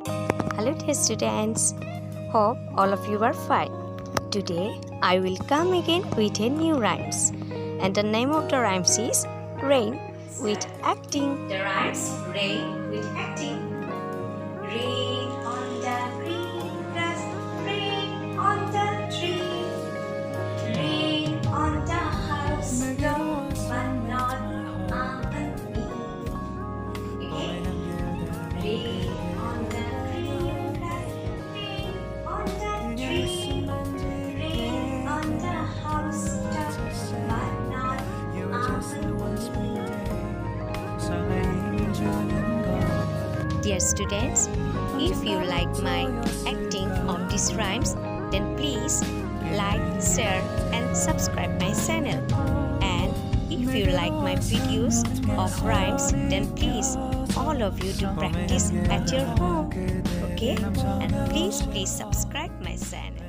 Hello dear students, hope all of you are fine. Today I will come again with a new rhymes, and the name of the rhymes is Rain with Acting. The rhymes Rain with Acting. Rain on the green grass, rain on the tree, rain on the house top, but not on me. Okay? Rain on the green grass, rain on the tree, rain on the house top, but not on me. Dear students, if you like my acting of these rhymes, then please like, share and subscribe my channel. And if you like my videos of rhymes, then please all of you do practice at your home. Okay? And please subscribe my channel.